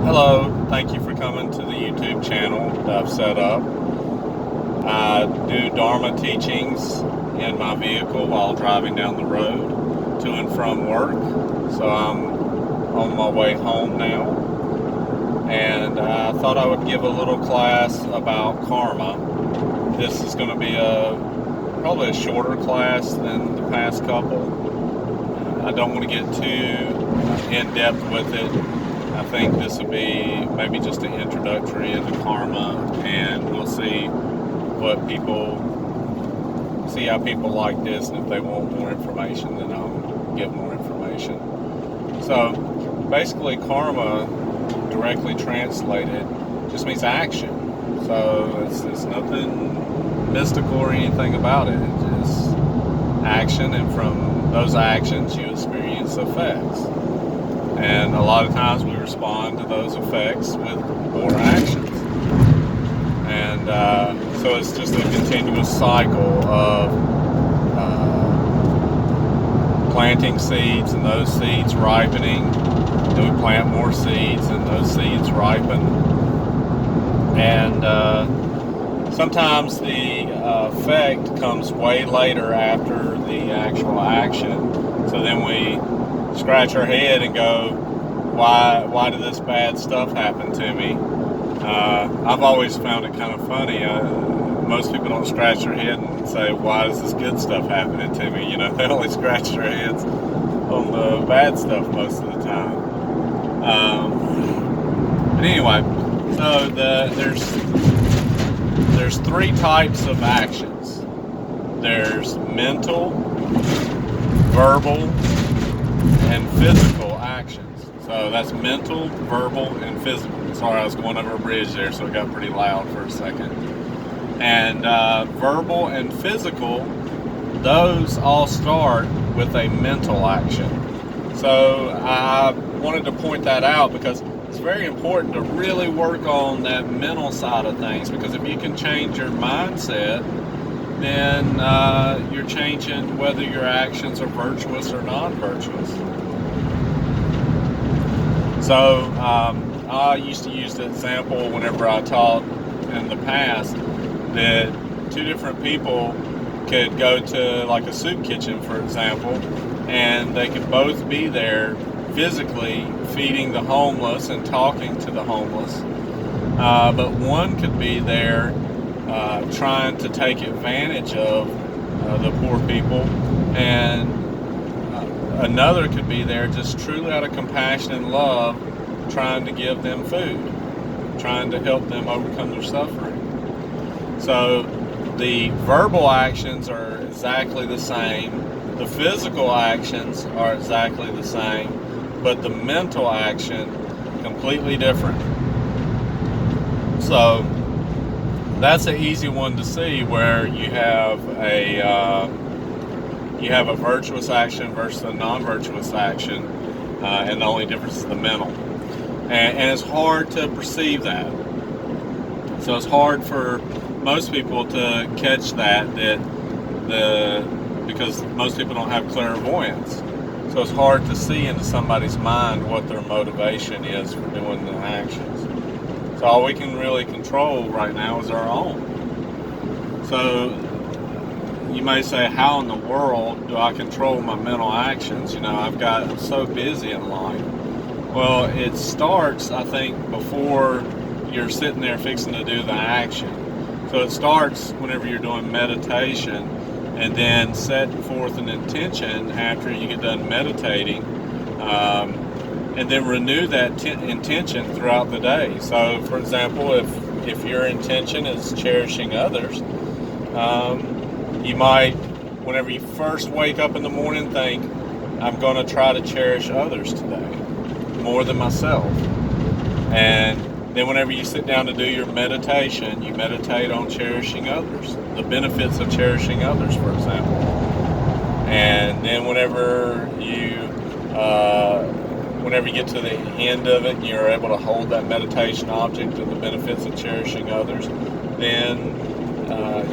Hello, thank you for coming to the YouTube channel that I've set up. I do Dharma teachings in my vehicle while driving down the road to and from work. So I'm on my way home now. And I thought I would give a little class about karma. This is going to be probably a shorter class than the past couple. I don't want to get too in-depth with it. I think this will be maybe just an introductory into karma, and we'll see how people like this, and if they want more information, then I'll give more information. So basically karma, directly translated, just means action. So it's nothing mystical or anything about it. It's just action, and from those actions you experience effects. And a lot of times we respond to those effects with more actions. And so it's just a continuous cycle of planting seeds, and those seeds ripening. Then we plant more seeds, and those seeds ripen. And sometimes the effect comes way later after the actual action. So then we scratch our head and go, why did this bad stuff happen to me? I've always found it kind of funny. Most people don't scratch their head and say, why is this good stuff happening to me? They only scratch their heads on the bad stuff most of the time. But anyway, so there's three types of actions. There's mental, verbal, and physical actions. So that's mental, verbal, and physical. Sorry, I was going over a bridge there, so it got pretty loud for a second. And verbal and physical, those all start with a mental action. So I wanted to point that out because it's very important to really work on that mental side of things, because if you can change your mindset, then you're changing whether your actions are virtuous or non-virtuous. So I used to use the example whenever I taught in the past that two different people could go to like a soup kitchen, for example, and they could both be there physically feeding the homeless and talking to the homeless, but one could be there trying to take advantage of the poor people, and another could be there just truly out of compassion and love, trying to give them food, trying to help them overcome their suffering. So the verbal actions are exactly the same, the physical actions are exactly the same, but the mental action completely different. So that's an easy one to see, where you have a virtuous action versus a non-virtuous action, and the only difference is the mental. And it's hard to perceive that. So it's hard for most people to catch because most people don't have clairvoyance. So it's hard to see into somebody's mind what their motivation is for doing the actions. So all we can really control right now is our own. So you may say, how in the world do I control my mental actions? I'm so busy in life. Well, it starts, I think, before you're sitting there fixing to do the action. So it starts whenever you're doing meditation, and then set forth an intention after you get done meditating, and then renew that intention throughout the day. So, for example, if your intention is cherishing others, you might, whenever you first wake up in the morning, think, I'm going to try to cherish others today more than myself. And then whenever you sit down to do your meditation, you meditate on cherishing others, the benefits of cherishing others, for example. And then whenever you get to the end of it and you're able to hold that meditation object of the benefits of cherishing others, then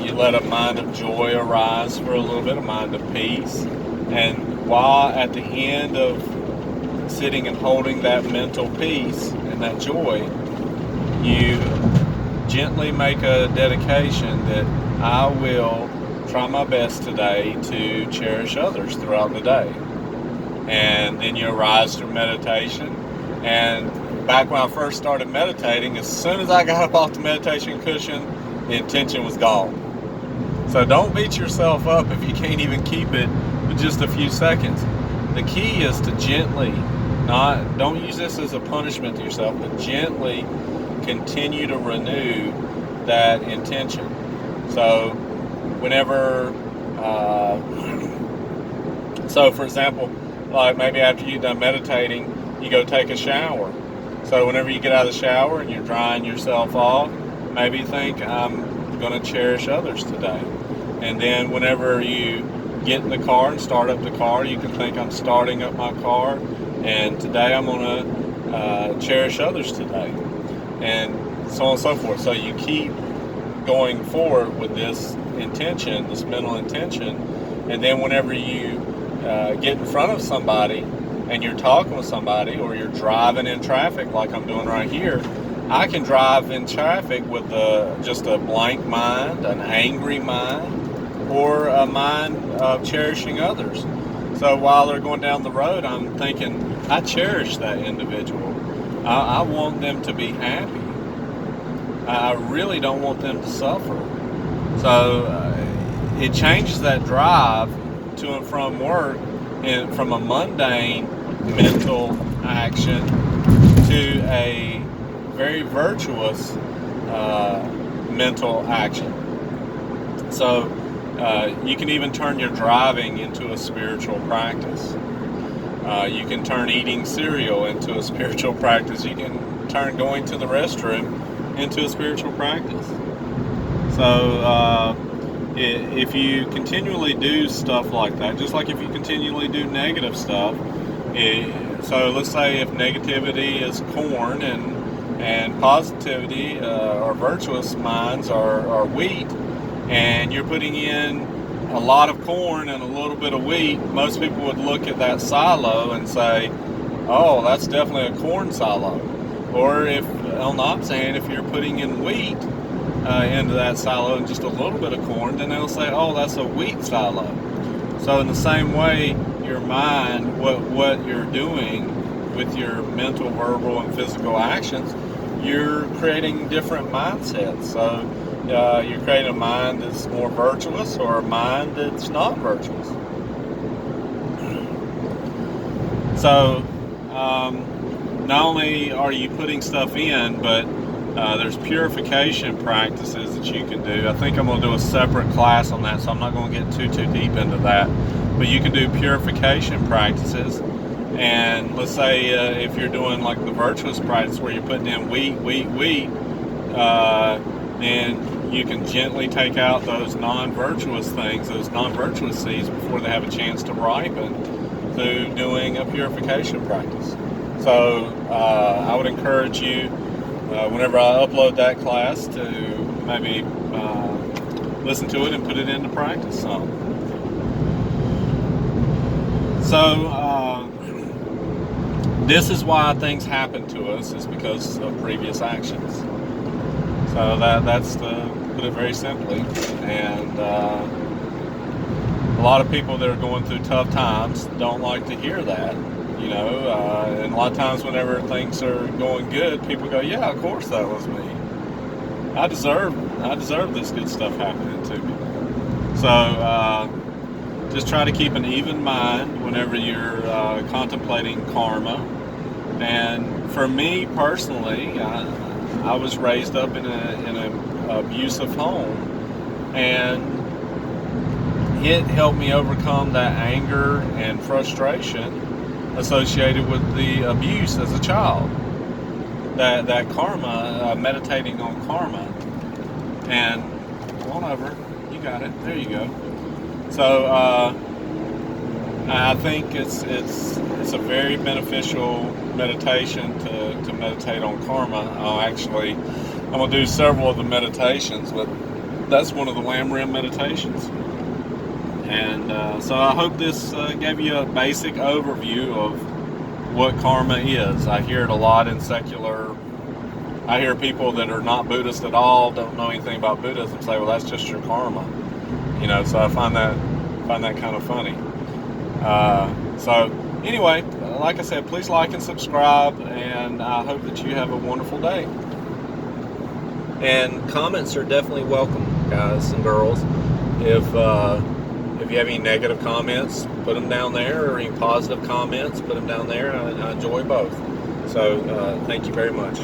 you let a mind of joy arise for a little bit, a mind of peace. And while at the end of sitting and holding that mental peace and that joy, you gently make a dedication that I will try my best today to cherish others throughout the day. And then you arise through meditation. And back when I first started meditating, as soon as I got up off the meditation cushion, the intention was gone. So don't beat yourself up if you can't even keep it for just a few seconds. The key is to gently, don't use this as a punishment to yourself, but gently continue to renew that intention. So whenever, so for example, like maybe after you've done meditating, you go take a shower. So whenever you get out of the shower and you're drying yourself off, maybe think, I'm going to cherish others today. And then whenever you get in the car and start up the car, you can think, I'm starting up my car, and today I'm going to cherish others today. And so on and so forth. So you keep going forward with this intention, this mental intention, and then whenever you get in front of somebody and you're talking with somebody, or you're driving in traffic like I'm doing right here, I can drive in traffic with just a blank mind, an angry mind, or a mind of cherishing others. So while they're going down the road, I'm thinking, I cherish that individual. I want them to be happy. I really don't want them to suffer. So it changes that drive to and from work, from a mundane mental action to a very virtuous mental action. So you can even turn your driving into a spiritual practice. You can turn eating cereal into a spiritual practice. You can turn going to the restroom into a spiritual practice. So if you continually do stuff like that, just like if you continually do negative stuff, so let's say if negativity is corn and positivity or virtuous minds are wheat, and you're putting in a lot of corn and a little bit of wheat, most people would look at that silo and say, oh, that's definitely a corn silo. Or if, on the opposite hand, if you're putting in wheat into that silo and just a little bit of corn, then they'll say, oh, that's a wheat silo. So in the same way, your mind, what you're doing with your mental, verbal, and physical actions, you're creating different mindsets. So you're creating a mind that's more virtuous or a mind that's not virtuous. So not only are you putting stuff in, but there's purification practices that you can do. I think I'm going to do a separate class on that, so I'm not going to get too deep into that. But you can do purification practices. And let's say if you're doing like the virtuous practice where you're putting in wheat, then you can gently take out those non-virtuous things, those non-virtuous seeds, before they have a chance to ripen through doing a purification practice. So I would encourage you, whenever I upload that class, to maybe listen to it and put it into practice some. So this is why things happen to us, is because of previous actions. So that's to put it very simply. And a lot of people that are going through tough times don't like to hear that, you know. And a lot of times whenever things are going good, people go, yeah, of course that was me. I deserve this good stuff happening to me. So just try to keep an even mind whenever you're contemplating karma. And for me personally, I was raised up in an abusive home, and it helped me overcome that anger and frustration associated with the abuse as a child. That karma, meditating on karma. And come on over, you got it. There you go. So I think it's a very beneficial meditation to meditate on karma. I'm going to do several of the meditations, but that's one of the lamb rim meditations. And so I hope this gave you a basic overview of what karma is. I hear it a lot in secular. I hear people that are not Buddhist at all, don't know anything about Buddhism, say, "Well, that's just your karma." So I find that kind of funny. So anyway, like I said, please like and subscribe, and I hope that you have a wonderful day. And comments are definitely welcome, guys and girls. If you have any negative comments, put them down there, or any positive comments, put them down there. I enjoy both. So thank you very much.